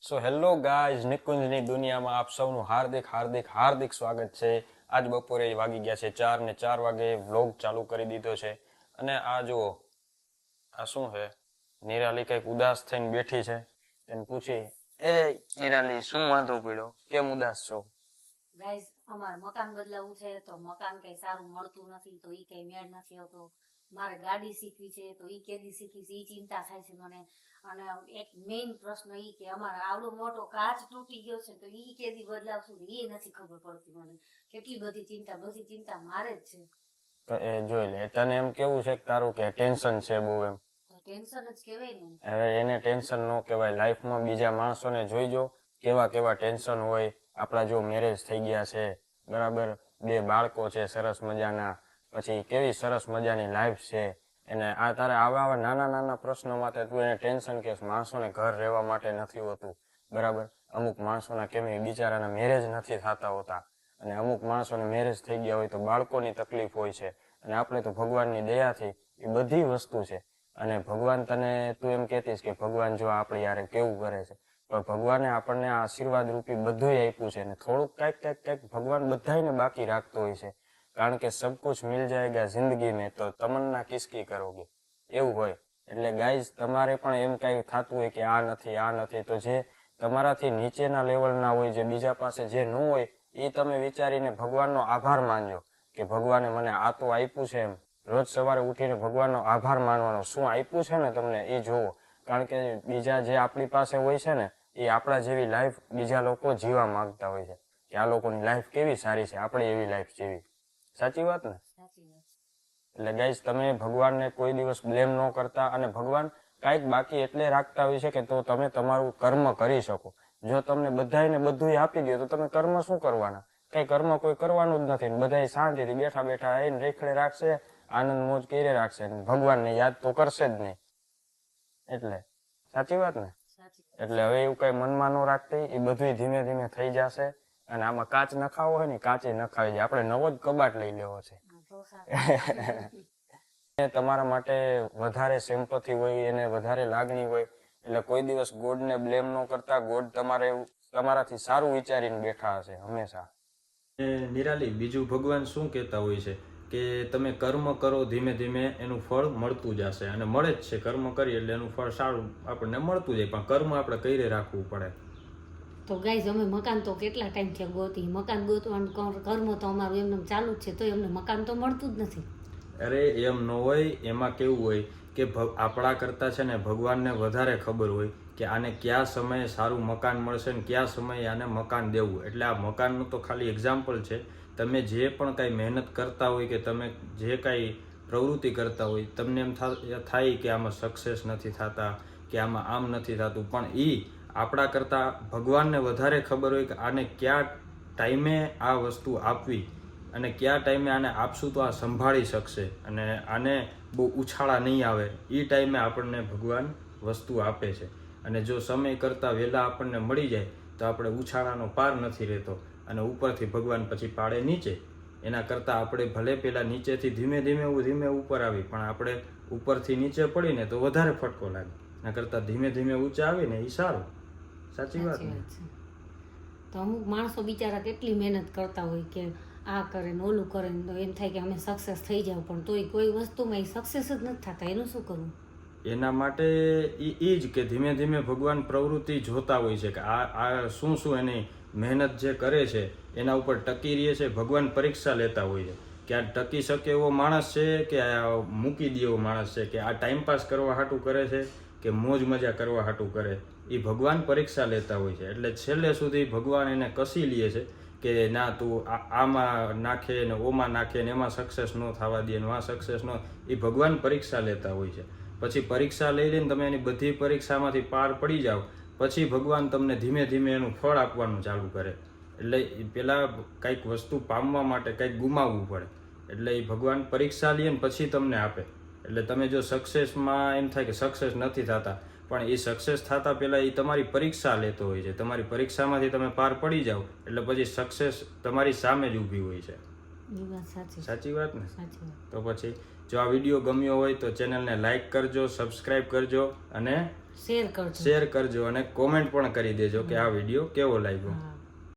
So hello guys, નિકુંજની દુનિયામાં આપ સૌનું હાર્દિક હાર્દિક હાર્દિક સ્વાગત છે. આજ બપોરે વાગી ગયા છે 4 ને 4 વાગે વ્લોગ ચાલુ કરી દીધો છે. અને આ જુઓ, આ શું છે? નિરાલી કઈક ઉદાસ થઈને બેઠી છે. એને પૂછી, એ નિરાલી શું વાંધો પડ્યો, કેમ ઉદાસ છો? ગાઈસ અમારે મકાન બદલાવું છે તો મકાન કઈ સારું મળતું નથી તો ઈ કઈ મેળ નથી આવતો. મારે ગાડી શીખવી છે તો ઈ કેદી શીખીશ ઈ ચિંતા થાય છે મને. અને એક મેઇન પ્રશ્ન ઈ કે અમારે આવડો મોટો કાચ તૂટી ગયો છે તો ઈ કેદી બદલાવશું એ નથી ખબર પડતી મને. કેટલી બધી ચિંતા મારે જ છે. તો એ જોઈ લે, તને એમ કેવું છે કે તારું કે ટેન્શન છે બહુ એમ? ટેન્શન જ કહેવાય ને. હવે એને ટેન્શન ન કહેવાય. લાઈફમાં બીજા માણસોને જોઈજો કેવા કેવા ટેન્શન હોય. આપણા જો મેરેજ થઈ ગયા છે, બરાબર, 2 બાળકો છે સરસ મજાના, પછી કેવી સરસ મજાની લાઈફ છે. એને આ તારે આવા નાના નાના પ્રશ્નો માટે તું એને ટેન્શન કે માણસોને ઘર રહેવા માટે નથી હોતું, બરાબર. અમુક માણસોના કેમ બિચારાના મેરેજ નથી થતા હોતા, અને અમુક માણસોને મેરેજ થઈ ગયા હોય તો બાળકોની તકલીફ હોય છે. અને આપણે તો ભગવાનની દયાથી એ બધી વસ્તુ છે. અને ભગવાન તને તું એમ કહેતીશ કે ભગવાન જો આપણે યાર કેવું કરે છે, પણ ભગવાને આપણને આશીર્વાદ રૂપી બધું આપ્યું છે. ને થોડુંક કંઈક ભગવાન બધાને બાકી રાખતો હોય છે. કારણ કે સબ કુછ મિલ જાયગા જિંદગી મેં તો તમન્ના કિસકી કરોગે, એવું હોય. એટલે ગાઈઝ, તમારે પણ એમ કાંઈ થતું હોય કે આ નથી, તો જે તમારાથી નીચેના લેવલના હોય, જે બીજા પાસે જે ન હોય, એ તમે વિચારીને ભગવાનનો આભાર માનજો કે ભગવાને મને આ તો આપ્યું છે. એમ રોજ સવારે ઉઠીને ભગવાનનો આભાર માનવાનો, શું આપ્યું છે ને તમને એ જોવો. કારણ કે બીજા જે આપણી પાસે હોય છે ને, એ આપણા જેવી લાઈફ બીજા લોકો જીવવા માંગતા હોય છે કે આ લોકોની લાઈફ કેવી સારી છે, આપણે એવી લાઈફ જેવી. સાચી વાત ને? એટલે ગાઈઝ, તમે ભગવાનને કોઈ દિવસ બ્લેમ ન કરતા. અને ભગવાન કાંઈક બાકી એટલે રાખતા હોય છે કે તો તમે તમારું કર્મ કરી શકો. જો તમને બધાને બધું આપી દે તો તમે કર્મ શું કરવાના? કઈ કર્મ કોઈ કરવાનું જ નથી. બધા શાંતિથી બેઠા બેઠા આવીને રેખડે રાખશે, આનંદ મોજ કરી રાખશે, ભગવાનને યાદ તો કરશે જ નહીં. એટલે સાચી વાત ને? એટલે હવે એવું કઈ મનમાં ન રાખતી, એ બધું ધીમે ધીમે થઈ જશે. અને આમાં કાચ નખાવો હોય ને, કાચે નખાવી જાય. આપણે નવો જ કબાટ લઈ લેવો છે. તમારા માટે વધારે સિમ્પથી હોય, એને વધારે લાગણી હોય, એટલે કોઈ દિવસ ગોડને બ્લેમ ન કરતા. ગોડ તમારાથી સારું વિચારીને બેઠા હશે હંમેશા. નિરાલી, બીજું ભગવાન શું કહેતા હોય છે કે તમે કર્મ કરો, ધીમે ધીમે એનું ફળ મળતું જશે. અને મળે જ છે. કર્મ કરીએ એટલે એનું ફળ સારું આપણને મળતું જાય, પણ કર્મ આપણે કઈ રાખવું પડે. તો ગાઈઝ, અમે મકાન તો કેટલા ટાઈમથી ગોતી, મકાન ગોતવાનું કર્મ તો અમારું એમને ચાલુ જ છે, તો એમને મકાન તો મળતું જ નથી. અરે એમ ન હોય. એમાં કેવું હોય કે આપણા કરતા છે ને ભગવાનને વધારે ખબર હોય કે આને કયા સમયે સારું મકાન મળશે ને કયા સમયે આને મકાન દેવું. એટલે આ મકાનનું તો ખાલી એક્ઝામ્પલ છે. તમે જે પણ કાંઈ મહેનત કરતા હોય કે તમે જે કાંઈ પ્રવૃત્તિ કરતા હોય, તમને એમ થાય કે આમાં સક્સેસ નથી થતા, કે આમાં આમ નથી થતું, પણ એ આપણા કરતાં ભગવાનને વધારે ખબર હોય કે આને કયા ટાઈમે આ વસ્તુ આપવી, અને કયા ટાઈમે આને આપશું તો આ સંભાળી શકશે અને આને બહુ ઉછાળા નહીં આવે. એ ટાઈમે આપણને ભગવાન વસ્તુ આપે છે. અને જો સમય કરતાં વહેલા આપણને મળી જાય તો આપણે ઉછાળાનો પાર નથી રહેતો, અને ઉપરથી ભગવાન પછી પાડે નીચે. એના કરતાં આપણે ભલે પેલા નીચેથી ધીમે ધીમે ઉપર આવી, પણ આપણે ઉપરથી નીચે પડીને તો વધારે ફટકો લાગે. એના કરતાં ધીમે ધીમે ઊંચે આવીને એ સારું. સાચી વાત ને? તો અમુક માણસો બિચારા કેટલી મહેનત કરતા હોય કે આ કરે ને ઓલું કરે ને, તો એમ થાય કે અમે સક્સેસ થઈ જાવ, પણ તોય કોઈ વસ્તુમાં એ સક્સેસ જ નથી થતા. એનું શું કરવું? એના માટે એ જ કે ધીમે ધીમે ભગવાન પ્રવૃત્તિ જોતા હોય છે કે આ શું એની મહેનત જે કરે છે એના ઉપર ટકી રહે છે. ભગવાન પરીક્ષા લેતા હોય છે કે આ ટકી શકે એવો માણસ છે કે મૂકી દે એવો માણસ છે, કે આ ટાઈમપાસ કરવા હાટું કરે છે કે મોજ મજા કરવા હાટું કરે. એ ભગવાન પરીક્ષા લેતા હોય છે. એટલે છેલ્લે સુધી ભગવાન એને કસી લે છે કે ના, તું આમાં નાખે ને ઓમાં નાખે ને એમાં સક્સેસ ન થવા દે ને આ સક્સેસ ન. એ ભગવાન પરીક્ષા લેતા હોય છે. પછી પરીક્ષા લઈ લઈને તમે એની બધી પરીક્ષામાંથી પાર પડી જાઓ, પછી ભગવાન તમને ધીમે ધીમે એનું ફળ આપવાનું ચાલુ કરે. એટલે પેલા કંઈક વસ્તુ પામવા માટે કંઈક ગુમાવવું પડે. એટલે એ ભગવાન પરીક્ષા લે ને પછી તમને આપે. એટલે તમે જો સક્સેસમાં એમ થાય કે સક્સેસ નથી થતા, પણ એ સક્સેસ થતા પહેલાં એ તમારી પરીક્ષા લેતો હોય છે. તમારી પરીક્ષામાંથી તમે પાર પડી જાઓ એટલે પછી સક્સેસ તમારી સામે જ ઊભી હોય છે. સાચી વાત ને? તો પછી જો આ વિડીયો ગમ્યો હોય તો ચેનલને લાઈક કરજો, સબસ્ક્રાઈબ કરજો અને શેર કરજો. શેર કરજો અને કોમેન્ટ પણ કરી દેજો કે આ વિડીયો કેવો લાગ્યો. હા.